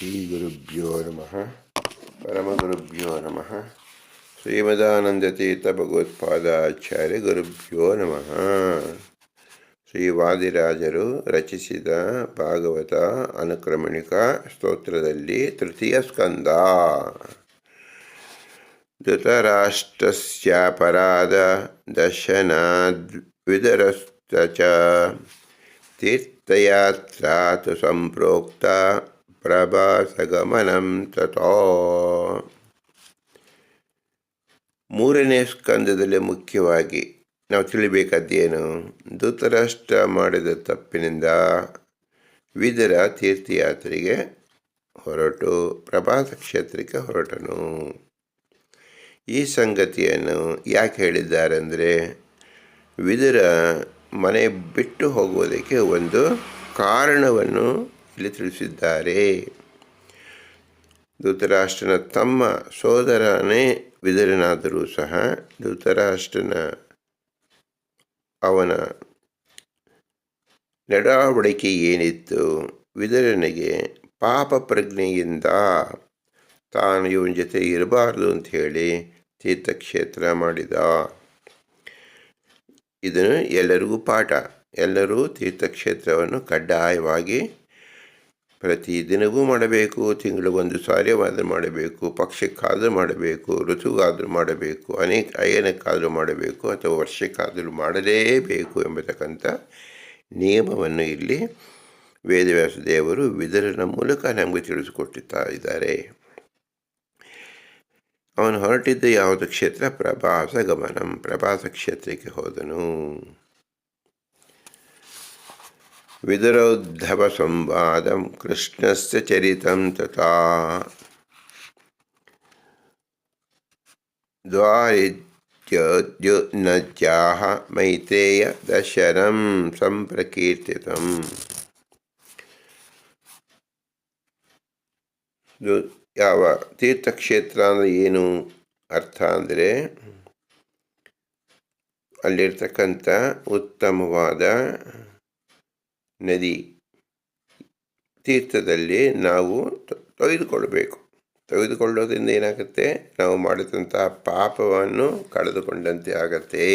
ಶ್ರೀಗುರುಭ್ಯೋ ನಮಃ ಪರಮಗುರುಭ್ಯೋ ನಮಃ ಶ್ರೀಮದಾನಂದತೀರ್ಥ ಭಗವತ್ಪಾದಾಚಾರ್ಯ ಗುರುಭ್ಯೋ ನಮಃ. ಶ್ರೀ ವಾದಿರಾಜರು ರಚಿಸಿದ ಭಾಗವತ ಅನುಕ್ರಮಣಿಕ ಸ್ತೋತ್ರದಲ್ಲಿ ತೃತೀಯ ಸ್ಕಂದ. ಧೃತರಾಷ್ಟ್ರಸ್ಯಾಪರಾಧ ದರ್ಶನಾದ್ವಿದರಶ್ಚ ತೀರ್ಥಯಾತ್ರಾತು ಸಂಪ್ರೋಕ್ತ ಪ್ರಭಾಸಗಮನಂ ತಥೋ. ಮೂರನೇ ಸ್ಕಂದದಲ್ಲಿ ಮುಖ್ಯವಾಗಿ ನಾವು ತಿಳಿಬೇಕಾದ್ದೇನು? ಧೃತರಾಷ್ಟ್ರ ಮಾಡಿದ ತಪ್ಪಿನಿಂದ ವಿದುರ ತೀರ್ಥಯಾತ್ರೆಗೆ ಹೊರಟು ಪ್ರಭಾಸ ಕ್ಷೇತ್ರಕ್ಕೆ ಹೊರಟನು. ಈ ಸಂಗತಿಯನ್ನು ಯಾಕೆ ಹೇಳಿದ್ದಾರೆ ಅಂದರೆ, ವಿದುರ ಮನೆ ಬಿಟ್ಟು ಹೋಗುವುದಕ್ಕೆ ಒಂದು ಕಾರಣವನ್ನು ಇಲ್ಲಿ ತಿಳಿಸಿದ್ದಾರೆ. ಧೃತರಾಷ್ಟ್ರನ ತಮ್ಮ ಸೋದರನೇ ವಿದುರನಾದರೂ ಸಹ ಧೃತರಾಷ್ಟ್ರನ ಅವನ ನಡವಳಿಕೆ ಏನಿತ್ತು, ವಿದುರನಿಗೆ ಪಾಪ ಪ್ರಜ್ಞೆಯಿಂದ ತಾನು ಇವನ ಜೊತೆ ಇರಬಾರ್ದು ಅಂತ ಹೇಳಿ ತೀರ್ಥಕ್ಷೇತ್ರ ಮಾಡಿದ. ಇದನ್ನು ಎಲ್ಲರಿಗೂ ಪಾಠ. ಎಲ್ಲರೂ ತೀರ್ಥಕ್ಷೇತ್ರವನ್ನು ಕಡ್ಡಾಯವಾಗಿ ಪ್ರತಿದಿನವೂ ಮಾಡಬೇಕು. ತಿಂಗಳು ಒಂದು ಸಾರಿಯಾದರೂ ಮಾಡಬೇಕು, ಪಕ್ಷಕ್ಕಾದರೂ ಮಾಡಬೇಕು, ಋತುಗಾದರೂ ಮಾಡಬೇಕು, ಅಯನಕ್ಕಾದರೂ ಮಾಡಬೇಕು, ಅಥವಾ ವರ್ಷಕ್ಕಾದರೂ ಮಾಡಲೇಬೇಕು ಎಂಬತಕ್ಕಂಥ ನಿಯಮವನ್ನು ಇಲ್ಲಿ ವೇದವ್ಯಾಸ ದೇವರು ವಿದುರನ ಮೂಲಕ ನಮಗೆ ತಿಳಿಸಿಕೊಟ್ಟಿರ್ತಾ ಇದ್ದಾರೆ. ಅವನು ಹೊರಟಿದ್ದ ಯಾವುದು ಕ್ಷೇತ್ರ? ಪ್ರಭಾಸ ಗಮನಂ. ಪ್ರಭಾಸ ಕ್ಷೇತ್ರಕ್ಕೆ ಹೋದನು. ವಿದುರೋದ್ಧವ ಸಂವಾದಂ ಕೃಷ್ಣಸ್ಯ ಚರಿತಂ ತಥಾ ದ್ವಾರಿದ್ಯೋಜ್ಜಾಹ ಮೈತ್ರೇಯ ದರ್ಶನಂ ಸಂಪ್ರಕೀರ್ತಿತಂ. ಯಾವ ತೀರ್ಥಕ್ಷೇತ್ರ ಅಂದರೆ ಏನು ಅರ್ಥ ಅಂದರೆ, ಅಲ್ಲಿರ್ತಕ್ಕಂಥ ಉತ್ತಮವಾದ ನದಿ ತೀರ್ಥದಲ್ಲಿ ನಾವು ತೆಗೆದುಕೊಳ್ಳೋದ್ರಿಂದ ಏನಾಗುತ್ತೆ? ನಾವು ಮಾಡಿದಂತಹ ಪಾಪವನ್ನು ಕಳೆದುಕೊಂಡಂತೆ ಆಗತ್ತೆ.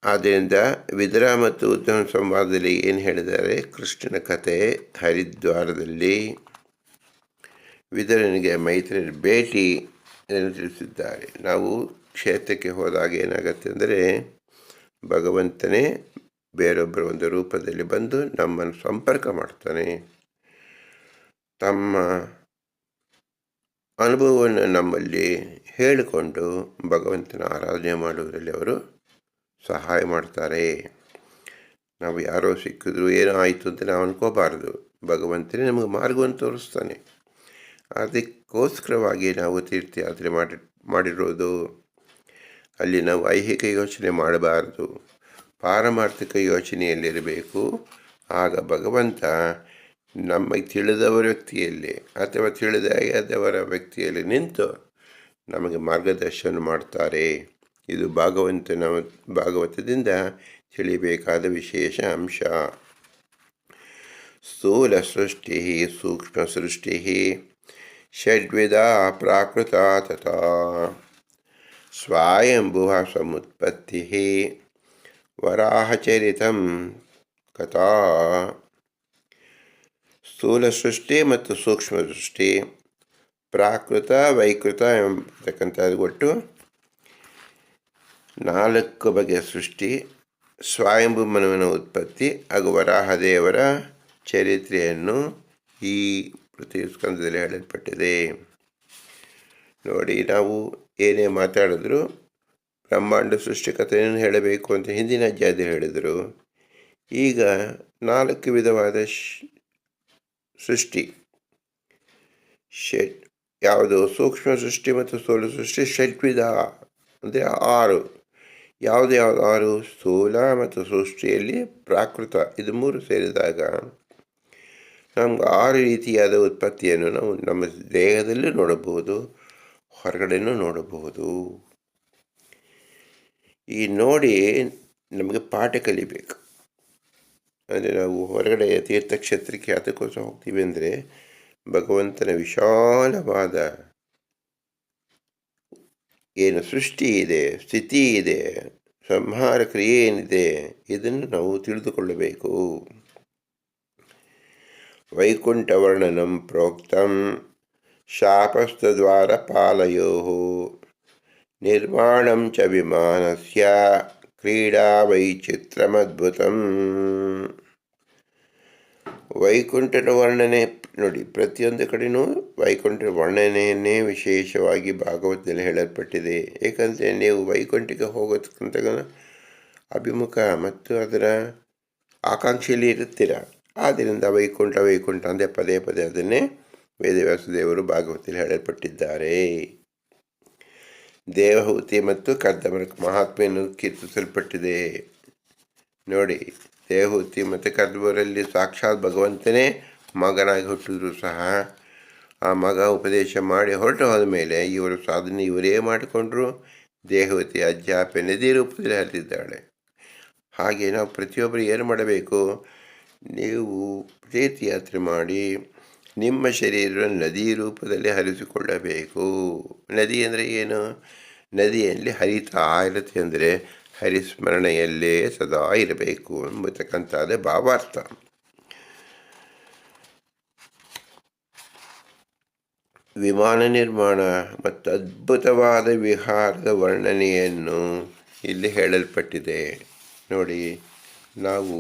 ಆದ್ದರಿಂದ ವಿದುರ ಮತ್ತು ಉದ್ಧವ ಸಂವಾದದಲ್ಲಿ ಏನು ಹೇಳಿದ್ದಾರೆ? ಕೃಷ್ಣನ ಕಥೆ. ಹರಿದ್ವಾರದಲ್ಲಿ ವಿದುರನಿಗೆ ಮೈತ್ರಿಯ ಭೇಟಿ ಎಂದು ತಿಳಿಸಿದ್ದಾರೆ. ನಾವು ಕ್ಷೇತ್ರಕ್ಕೆ ಹೋದಾಗ ಏನಾಗುತ್ತೆ ಅಂದರೆ, ಭಗವಂತನೇ ಬೇರೊಬ್ಬರ ಒಂದು ರೂಪದಲ್ಲಿ ಬಂದು ನಮ್ಮನ್ನು ಸಂಪರ್ಕ ಮಾಡ್ತಾನೆ. ತಮ್ಮ ಅನುಭವವನ್ನು ನಮ್ಮಲ್ಲಿ ಹೇಳಿಕೊಂಡು ಭಗವಂತನ ಆರಾಧನೆ ಮಾಡುವುದರಲ್ಲಿ ಅವರು ಸಹಾಯ ಮಾಡ್ತಾರೆ. ನಾವು ಯಾರೋ ಸಿಕ್ಕಿದ್ರು ಏನೋ ಆಯಿತು ಅಂತ ನಾವು ಅನ್ಕೋಬಾರ್ದು. ಭಗವಂತನೇ ನಮಗೆ ಮಾರ್ಗವನ್ನು ತೋರಿಸ್ತಾನೆ. ಅದಕ್ಕೋಸ್ಕರವಾಗಿ ನಾವು ತೀರ್ಥಯಾತ್ರೆ ಮಾಡಿರೋದು. ಅಲ್ಲಿ ನಾವು ಐಹಿಕ ಯೋಚನೆ ಮಾಡಬಾರ್ದು, ಪಾರಮಾರ್ಥಿಕ ಯೋಚನೆಯಲ್ಲಿರಬೇಕು. ಆಗ ಭಗವಂತ ನಮಗೆ ತಿಳಿದವರ ವ್ಯಕ್ತಿಯಲ್ಲಿ ಅಥವಾ ತಿಳಿದವರ ವ್ಯಕ್ತಿಯಲ್ಲಿ ನಿಂತು ನಮಗೆ ಮಾರ್ಗದರ್ಶನ ಮಾಡ್ತಾರೆ. ಇದು ಭಾಗವತದಿಂದ ತಿಳಿಬೇಕಾದ ವಿಶೇಷ ಅಂಶ. ಸ್ಥೂಲ ಸೃಷ್ಟಿ ಸೂಕ್ಷ್ಮ ಸೃಷ್ಟಿ ಷಡ್ವಿಧಾ ಪ್ರಾಕೃತ ತಥಾ ಸ್ವಯಂಭುವ ಸಮುತ್ಪತ್ತಿ ವರಾಹಚರಿತಂ ಕಥಾ. ಸ್ಥೂಲ ಸೃಷ್ಟಿ ಮತ್ತು ಸೂಕ್ಷ್ಮ ಸೃಷ್ಟಿ, ಪ್ರಾಕೃತ ವೈಕೃತ ಎಂಬತಕ್ಕಂಥದ್ದು ಒಟ್ಟು 4 ಬಗೆಯ ಸೃಷ್ಟಿ. ಸ್ವಯಂಭೂ ಮನುವಿನ ಉತ್ಪತ್ತಿ ಹಾಗೂ ವರಾಹದೇವರ ಚರಿತ್ರೆಯನ್ನು ಈ ಪ್ರತಿಸ್ಕಂದದಲ್ಲಿ ಹೇಳಲ್ಪಟ್ಟಿದೆ. ನೋಡಿ, ನಾವು ಏನೇ ಮಾತಾಡಿದ್ರು ಬ್ರಹ್ಮಾಂಡ ಸೃಷ್ಟಿಕತೆಯನ್ನು ಹೇಳಬೇಕು ಅಂತ ಹಿಂದಿನ ಅಧ್ಯಾಯದಲ್ಲಿ ಹೇಳಿದರು. ಈಗ 4 ವಿಧವಾದ ಸೃಷ್ಟಿ, ಯಾವುದು ಸೂಕ್ಷ್ಮ ಸೃಷ್ಟಿ ಮತ್ತು ಸ್ಥೂಲ ಸೃಷ್ಟಿ ಷಡ್ವಿಧ ಅಂದರೆ 6. ಯಾವುದು 6? ಸ್ಥೂಲ ಮತ್ತು ಸೃಷ್ಟಿಯಲ್ಲಿ ಪ್ರಾಕೃತ, ಇದು 3 ಸೇರಿದಾಗ ನಮ್ಗೆ 6 ರೀತಿಯಾದ ಉತ್ಪತ್ತಿಯನ್ನು ನಾವು ನಮ್ಮ ದೇಹದಲ್ಲೂ ನೋಡಬಹುದು, ಹೊರಗಡೆನೂ ನೋಡಬಹುದು. ಈ ನೋಡಿ ನಮಗೆ ಪಾಠ ಕಲಿಬೇಕು. ಅಂದರೆ ನಾವು ಹೊರಗಡೆ ತೀರ್ಥಕ್ಷೇತ್ರಕ್ಕೆ ಅದಕ್ಕೋಸ್ಕರ ಹೋಗ್ತೀವಿ ಅಂದರೆ ಭಗವಂತನ ವಿಶಾಲವಾದ ಏನು ಸೃಷ್ಟಿ ಇದೆ, ಸ್ಥಿತಿ ಇದೆ, ಸಂಹಾರ ಕ್ರಿಯೆ ಏನಿದೆ ಇದನ್ನು ನಾವು ತಿಳಿದುಕೊಳ್ಳಬೇಕು. ವೈಕುಂಠವರ್ಣನಂ ಪ್ರೋಕ್ತಂ ಶಾಪಸ್ತದ್ವಾರ ಪಾಲಯೋ ನಿರ್ಮಾಣಂ ಚ ವಿಮಾನಸ್ಯ ಕ್ರೀಡಾ ವೈಚಿತ್ರಮದ್ಭುತಂ. ವೈಕುಂಠದ ವರ್ಣನೆ ನೋಡಿ, ಪ್ರತಿಯೊಂದು ಕಡೆಯೂ ವೈಕುಂಠದ ವರ್ಣನೆಯನ್ನೇ ವಿಶೇಷವಾಗಿ ಭಾಗವತದಲ್ಲಿ ಹೇಳಲ್ಪಟ್ಟಿದೆ. ಏಕೆಂದರೆ ನೀವು ವೈಕುಂಠಕ್ಕೆ ಹೋಗೋದಕ್ಕಂತ ಅಭಿಮುಖ ಮತ್ತು ಅದರ ಆಕಾಂಕ್ಷೆಯಲ್ಲಿ ಇರುತ್ತೀರ. ಆದ್ದರಿಂದ ವೈಕುಂಠ ವೈಕುಂಠ ಅಂದರೆ ಪದೇ ಪದೇ ಅದನ್ನೇ ವೇದವ್ಯಾಸದೇವರು ಭಾಗವತದಲ್ಲಿ ಹೇಳಲ್ಪಟ್ಟಿದ್ದಾರೆ. ದೇವಹೂತಿ ಮತ್ತು ಕರ್ದಮರ ಮಹಾತ್ಮೆಯನ್ನು ಕೀರ್ತಿಸಲ್ಪಟ್ಟಿದೆ. ನೋಡಿ, ದೇವಹೂತಿ ಮತ್ತು ಕರ್ದಮರಲ್ಲಿ ಸಾಕ್ಷಾತ್ ಭಗವಂತನೇ ಮಗನಾಗಿ ಹುಟ್ಟಿದ್ರು ಸಹ ಆ ಮಗ ಉಪದೇಶ ಮಾಡಿ ಹೊರಟು ಹೋದ ಮೇಲೆ ಇವರ ಸಾಧನೆ ಇವರೇ ಮಾಡಿಕೊಂಡ್ರು. ದೇವಹೂತಿ ಅಜ್ಜಾಪೆ ನದಿ ರೂಪದಲ್ಲಿ ಹರಿದಿದ್ದಾಳೆ. ಹಾಗೆ ನಾವು ಪ್ರತಿಯೊಬ್ಬರು ಏನು ಮಾಡಬೇಕು? ನೀವು ತೀರ್ಥಯಾತ್ರೆ ಮಾಡಿ ನಿಮ್ಮ ಶರೀರ ನದಿ ರೂಪದಲ್ಲಿ ಹರಿಸಿಕೊಳ್ಳಬೇಕು. ನದಿ ಅಂದರೆ ಏನು? ನದಿಯಲ್ಲಿ ಹರಿತಾ ಇರುತ್ತೆ ಅಂದರೆ ಹರಿಸ್ಮರಣೆಯಲ್ಲೇ ಸದಾ ಇರಬೇಕು ಎಂಬತಕ್ಕಂಥದ್ದೇ ಭಾವಾರ್ಥ. ವಿಮಾನ ನಿರ್ಮಾಣ ಮತ್ತು ಅದ್ಭುತವಾದ ವಿಹಾರದ ವರ್ಣನೆಯನ್ನು ಇಲ್ಲಿ ಹೇಳಲ್ಪಟ್ಟಿದೆ. ನೋಡಿ, ನಾವು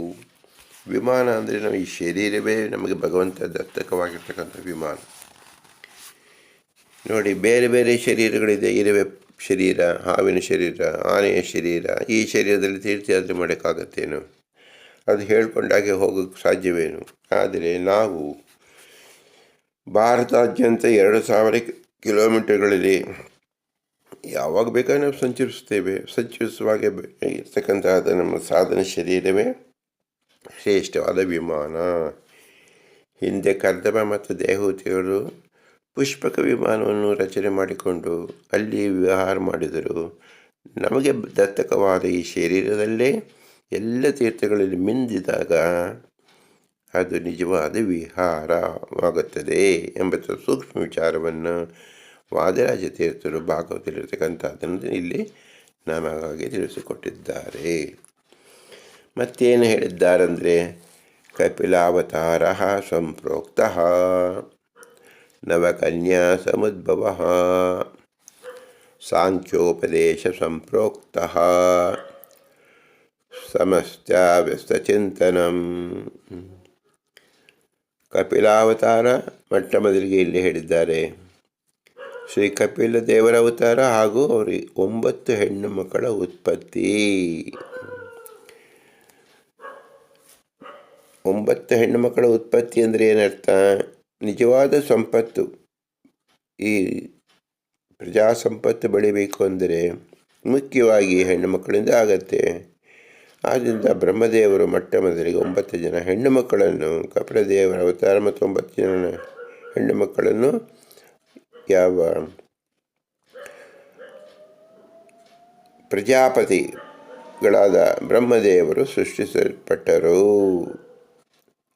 ವಿಮಾನ ಅಂದರೆ ನಾವು ಈ ಶರೀರವೇ ನಮಗೆ ಭಗವಂತ ದತ್ತಕವಾಗಿರ್ತಕ್ಕಂಥ ವಿಮಾನ. ನೋಡಿ, ಬೇರೆ ಬೇರೆ ಶರೀರಗಳಿದೆ. ಇರುವೆ ಶರೀರ, ಹಾವಿನ ಶರೀರ, ಆನೆಯ ಶರೀರ. ಈ ಶರೀರದಲ್ಲಿ ತೀರ್ಥಯಾತ್ರೆ ಮಾಡೋಕ್ಕಾಗತ್ತೇನು? ಅದು ಹೇಳ್ಕೊಂಡಾಗೆ ಹೋಗೋಕ್ಕೆ ಸಾಧ್ಯವೇನು? ಆದರೆ ನಾವು ಭಾರತಾದ್ಯಂತ 2000 ಕಿಲೋಮೀಟರ್ಗಳಲ್ಲಿ ಯಾವಾಗ ಬೇಕಾದ್ರೆ ನಾವು ಸಂಚರಿಸುವಾಗ ಇರ್ತಕ್ಕಂಥದ್ದು ನಮ್ಮ ಸಾಧನ ಶರೀರವೇ ಶ್ರೇಷ್ಠವಾದ ವಿಮಾನ. ಹಿಂದೆ ಕರ್ದಮ ಮತ್ತು ದೇವಹೂತಿಯವರು ಪುಷ್ಪಕ ವಿಮಾನವನ್ನು ರಚನೆ ಮಾಡಿಕೊಂಡು ಅಲ್ಲಿ ವಿಹಾರ ಮಾಡಿದರು. ನಮಗೆ ದತ್ತಕವಾದ ಈ ಶರೀರದಲ್ಲೇ ಎಲ್ಲ ತೀರ್ಥಗಳಲ್ಲಿ ಮಿಂದಿದಾಗ ಅದು ನಿಜವಾದ ವಿಹಾರವಾಗುತ್ತದೆ ಎಂಬ ಸೂಕ್ಷ್ಮ ವಿಚಾರವನ್ನು ವಾದಿರಾಜ ತೀರ್ಥರು ಭಾಗವತದಲ್ಲಿರ್ತಕ್ಕಂಥದ್ದನ್ನು ಇಲ್ಲಿ ನಮಗಾಗಿ ತಿಳಿಸಿಕೊಟ್ಟಿದ್ದಾರೆ. ಮತ್ತೇನು ಹೇಳಿದ್ದಾರೆಂದರೆ, ಕಪಿಲಾವತಾರ ಸಂಪ್ರೋಕ್ತ ನವಕನ್ಯಾ ಸಮುದ್ಭವ ಸಾಂಖ್ಯೋಪದೇಶ ಸಂಪ್ರೋಕ್ತ ಸಮಸ್ತಾವ್ಯಸ್ತಚಿಂತನಂ. ಕಪಿಲಾವತಾರ ಮೊಟ್ಟ ಮೊದಲಿಗೆ ಇಲ್ಲಿ ಹೇಳಿದ್ದಾರೆ. ಶ್ರೀ ಕಪಿಲ ದೇವರ ಅವತಾರ ಹಾಗೂ ಅವರಿಗೆ 9 ಹೆಣ್ಣು ಮಕ್ಕಳ ಉತ್ಪತ್ತಿ. 9 ಹೆಣ್ಣು ಮಕ್ಕಳ ಉತ್ಪತ್ತಿ ಅಂದರೆ ಏನರ್ಥ? ನಿಜವಾದ ಸಂಪತ್ತು, ಈ ಪ್ರಜಾ ಸಂಪತ್ತು ಬೆಳಿಬೇಕು ಅಂದರೆ ಮುಖ್ಯವಾಗಿ ಹೆಣ್ಣು ಮಕ್ಕಳಿಂದ ಆಗತ್ತೆ. ಆದ್ದರಿಂದ ಬ್ರಹ್ಮದೇವರು ಮೊಟ್ಟ ಮೊದಲಿಗೆ 9 ಜನ ಹೆಣ್ಣು ಮಕ್ಕಳನ್ನು, ಕಪಿಲದೇವರ ಅವತಾರ ಮತ್ತು 9 ಜನ ಹೆಣ್ಣು ಮಕ್ಕಳನ್ನು ಯಾವ ಪ್ರಜಾಪತಿಗಳಾದ ಬ್ರಹ್ಮದೇವರು ಸೃಷ್ಟಿಸಲ್ಪಟ್ಟರು.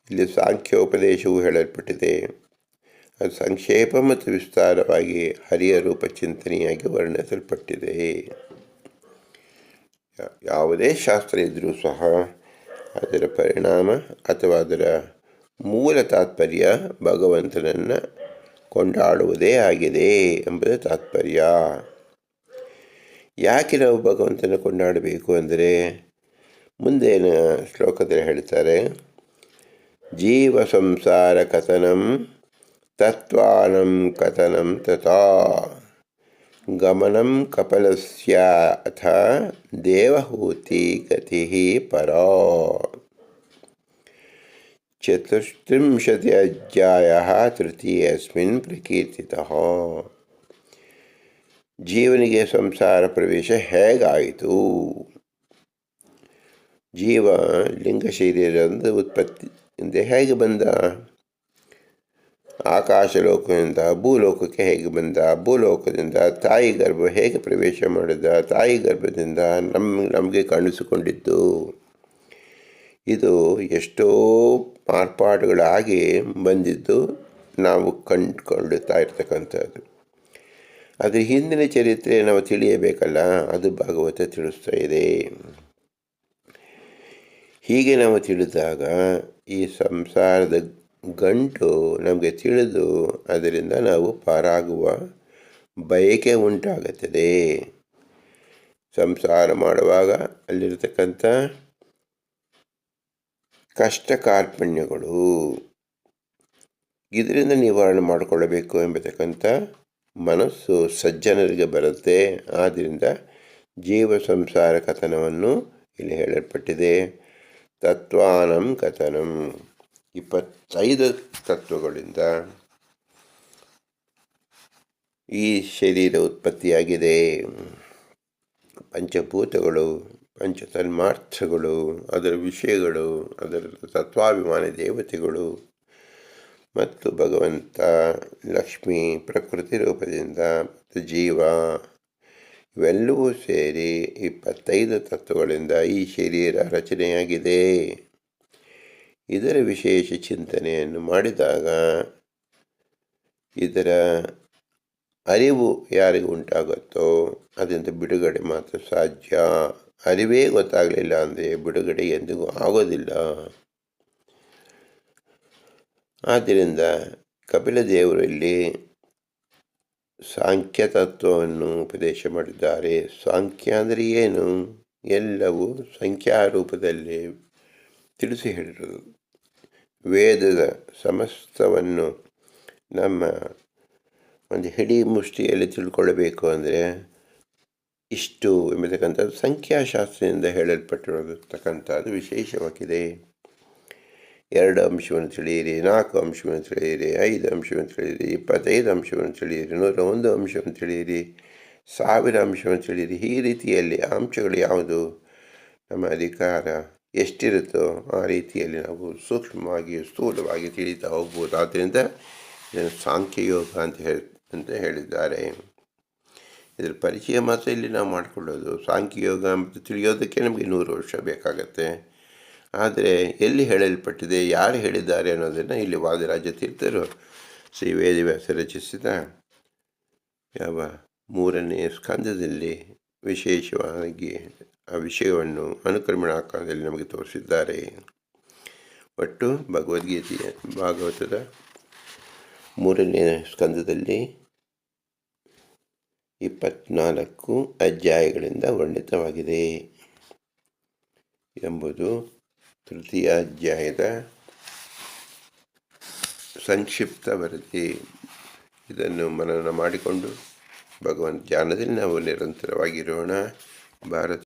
ಇಲ್ಲಿ ಸಾಂಖ್ಯೋಪದೇಶವು ಹೇಳಲ್ಪಟ್ಟಿದೆ. ಅದು ಸಂಕ್ಷೇಪ ಮತ್ತು ವಿಸ್ತಾರವಾಗಿ ಹರಿಯ ರೂಪ ಚಿಂತನೆಯಾಗಿ ವರ್ಣಿಸಲ್ಪಟ್ಟಿದೆ. ಯಾವುದೇ ಶಾಸ್ತ್ರ ಇದ್ದರೂ ಸಹ ಅದರ ಪರಿಣಾಮ ಅಥವಾ ಅದರ ಮೂಲ ತಾತ್ಪರ್ಯ ಭಗವಂತನನ್ನು ಕೊಂಡಾಡುವುದೇ ಆಗಿದೆ ಎಂಬುದು ತಾತ್ಪರ್ಯ. ಯಾಕೆ ನಾವು ಭಗವಂತನ ಕೊಂಡಾಡಬೇಕು ಅಂದರೆ, ಮುಂದೇನು ಶ್ಲೋಕದಲ್ಲಿ ಹೇಳ್ತಾರೆ, ಜೀವ ಸಂಸಾರ ಕಥನಂ ತತ್ವಾನಂ ಕಥನಂ ತಥಾ ಗಮನಂ ಕಪಲಸ್ಯ ಅಥ ದೇವಹೂತಿ ಗತಿ ಪರಾ. 34 ಅಧ್ಯಾಯಃ ತೃತೀಯಸ್ಮಿನ್ ಪ್ರಕೀರ್ತಿತಃ. ಜೀವನಿಗೆ ಸಂಸಾರ ಪ್ರವೇಶ ಹೇಗಾಯಿತು? ಜೀವ ಲಿಂಗ ಶರೀರದ ಉತ್ಪತ್ತಿಯಿಂದ ಹೇಗೆ ಬಂದ? ಆಕಾಶ ಲೋಕದಿಂದ ಭೂಲೋಕಕ್ಕೆ ಹೇಗೆ ಬಂದ? ಭೂಲೋಕದಿಂದ ತಾಯಿ ಗರ್ಭ ಹೇಗೆ ಪ್ರವೇಶ ಮಾಡಿದ? ತಾಯಿ ಗರ್ಭದಿಂದ ನಮಗೆ ಕಾಣಿಸಿಕೊಂಡಿದ್ದು. ಇದು ಎಷ್ಟೋ ಮಾರ್ಪಾಡುಗಳಾಗಿ ಬಂದಿದ್ದು ನಾವು ಕಂಡುಕೊಳ್ಳುತ್ತಾ ಇರ್ತಕ್ಕಂಥದ್ದು. ಅದರ ಹಿಂದಿನ ಚರಿತ್ರೆ ನಾವು ತಿಳಿಯಬೇಕಲ್ಲ, ಅದು ಭಾಗವತ ತಿಳಿಸ್ತಾ ಇದೆ. ಹೀಗೆ ನಾವು ತಿಳಿದಾಗ ಈ ಸಂಸಾರದ ಗಂಟು ನಮಗೆ ತಿಳಿದು ಅದರಿಂದ ನಾವು ಪಾರಾಗುವ ಬಯಕೆ ಉಂಟಾಗುತ್ತದೆ. ಸಂಸಾರ ಮಾಡುವಾಗ ಅಲ್ಲಿರತಕ್ಕಂಥ ಕಷ್ಟ ಕಾರ್ಪಣ್ಯಗಳು ಇದರಿಂದ ನಿವಾರಣೆ ಮಾಡಿಕೊಳ್ಳಬೇಕು ಎಂಬತಕ್ಕಂಥ ಮನಸ್ಸು ಸಜ್ಜನರಿಗೆ ಬರುತ್ತೆ. ಆದ್ದರಿಂದ ಜೀವ ಸಂಸಾರ ಕಥನವನ್ನು ಇಲ್ಲಿ ಹೇಳಲ್ಪಟ್ಟಿದೆ. ತತ್ವಾನಂ ಕಥನಂ, 25 ತತ್ವಗಳಿಂದ ಈ ಶರೀರ ಉತ್ಪತ್ತಿಯಾಗಿದೆ. ಪಂಚಭೂತಗಳು, ಪಂಚತನ್ಮಾರ್ಥಗಳು, ಅದರ ವಿಷಯಗಳು, ಅದರ ತತ್ವಾಭಿಮಾನಿ ದೇವತೆಗಳು ಮತ್ತು ಭಗವಂತ, ಲಕ್ಷ್ಮಿ, ಪ್ರಕೃತಿ ರೂಪದಿಂದ ಮತ್ತು ಜೀವ ಇವೆಲ್ಲವೂ ಸೇರಿ 25 ತತ್ವಗಳಿಂದ ಈ ಶರೀರ ರಚನೆಯಾಗಿದೆ. ಇದರ ವಿಶೇಷ ಚಿಂತನೆಯನ್ನು ಮಾಡಿದಾಗ ಇದರ ಅರಿವು ಯಾರಿಗೆ ಉಂಟಾಗುತ್ತೋ ಅದರಿಂದ ಬಿಡುಗಡೆ ಮಾತ್ರ ಸಾಧ್ಯ. ಅರಿವೇ ಗೊತ್ತಾಗಲಿಲ್ಲ ಅಂದರೆ ಬಿಡುಗಡೆ ಎಂದಿಗೂ ಆಗೋದಿಲ್ಲ. ಆದ್ದರಿಂದ ಕಪಿಲ ದೇವರು ಇಲ್ಲಿ ಸಾಂಖ್ಯ ತತ್ವವನ್ನು ಉಪದೇಶ ಮಾಡಿದ್ದಾರೆ. ಸಾಂಖ್ಯ ಅಂದರೆ ಏನು? ಎಲ್ಲವೂ ಸಂಖ್ಯಾ ರೂಪದಲ್ಲಿ ತಿಳಿಸಿ ಹೇಳಿರೋದು. ವೇದದ ಸಮಸ್ತವನ್ನು ನಮ್ಮ ಒಂದು ಹಿಡಿ ಮುಷ್ಟಿಯಲ್ಲಿ ತಿಳ್ಕೊಳ್ಬೇಕು ಅಂದರೆ ಇಷ್ಟು ಎಂಬತಕ್ಕಂಥದ್ದು ಸಂಖ್ಯಾಶಾಸ್ತ್ರದಿಂದ ಹೇಳಲ್ಪಟ್ಟಿರತಕ್ಕಂಥದ್ದು ವಿಶೇಷವಾಗಿದೆ. 2 ಅಂಶವನ್ನು ತಿಳಿಯಿರಿ, 4 ಅಂಶವನ್ನು ತಿಳಿಯಿರಿ, 5 ಅಂಶವನ್ನು ತಿಳಿಯಿರಿ, 25 ಅಂಶವನ್ನು ತಿಳಿಯಿರಿ, 101 ಅಂಶವನ್ನು ತಿಳಿಯಿರಿ, 1000 ಅಂಶವನ್ನು ತಿಳಿಯಿರಿ. ಈ ರೀತಿಯಲ್ಲಿ ಅಂಶಗಳು ಯಾವುದು ನಮ್ಮ ಅಧಿಕಾರ ಎಷ್ಟಿರುತ್ತೋ ಆ ರೀತಿಯಲ್ಲಿ ನಾವು ಸೂಕ್ಷ್ಮವಾಗಿ ಸ್ಥೂಲವಾಗಿ ತಿಳಿತಾ ಹೋಗ್ಬೋದು. ಆದ್ದರಿಂದ ಇದನ್ನು ಸಾಂಖ್ಯಯೋಗ ಅಂತ ಹೇಳಿದ್ದಾರೆ. ಇದರ ಪರಿಚಯ ಮಾತ್ರ ಇಲ್ಲಿ ನಾವು ಮಾಡಿಕೊಳ್ಳೋದು. ಸಾಂಖ್ಯಯೋಗ ಮತ್ತು ತಿಳಿಯೋದಕ್ಕೆ ನಮಗೆ 100 ವರ್ಷ ಬೇಕಾಗತ್ತೆ. ಆದರೆ ಎಲ್ಲಿ ಹೇಳಲ್ಪಟ್ಟಿದೆ, ಯಾರು ಹೇಳಿದ್ದಾರೆ ಅನ್ನೋದನ್ನು ಇಲ್ಲಿ ವಾದಿರಾಜ ತೀರ್ಥರು ಶ್ರೀ ವೇದವ್ಯಾಸ ರಚಿಸಿದ 3ನೇ ಸ್ಕಂದದಲ್ಲಿ ವಿಶೇಷವಾಗಿ ಆ ವಿಷಯವನ್ನು ಅನುಕ್ರಮಣ ಆಕಾರದಲ್ಲಿ ನಮಗೆ ತೋರಿಸಿದ್ದಾರೆ. ಒಟ್ಟು ಭಗವದ್ಗೀತೆಯ ಭಾಗವತದ 3ನೇ ಸ್ಕಂದದಲ್ಲಿ 24 ಅಧ್ಯಾಯಗಳಿಂದ ವರ್ಣಿತವಾಗಿದೆ ಎಂಬುದು ತೃತೀಯ ಅಧ್ಯಾಯದ ಸಂಕ್ಷಿಪ್ತ ವರದಿ. ಇದನ್ನು ಮನನ ಮಾಡಿಕೊಂಡು ಭಗವಂತ ಧ್ಯಾನದಲ್ಲಿ ನಾವು ನಿರಂತರವಾಗಿರೋಣ. ಭಾರತ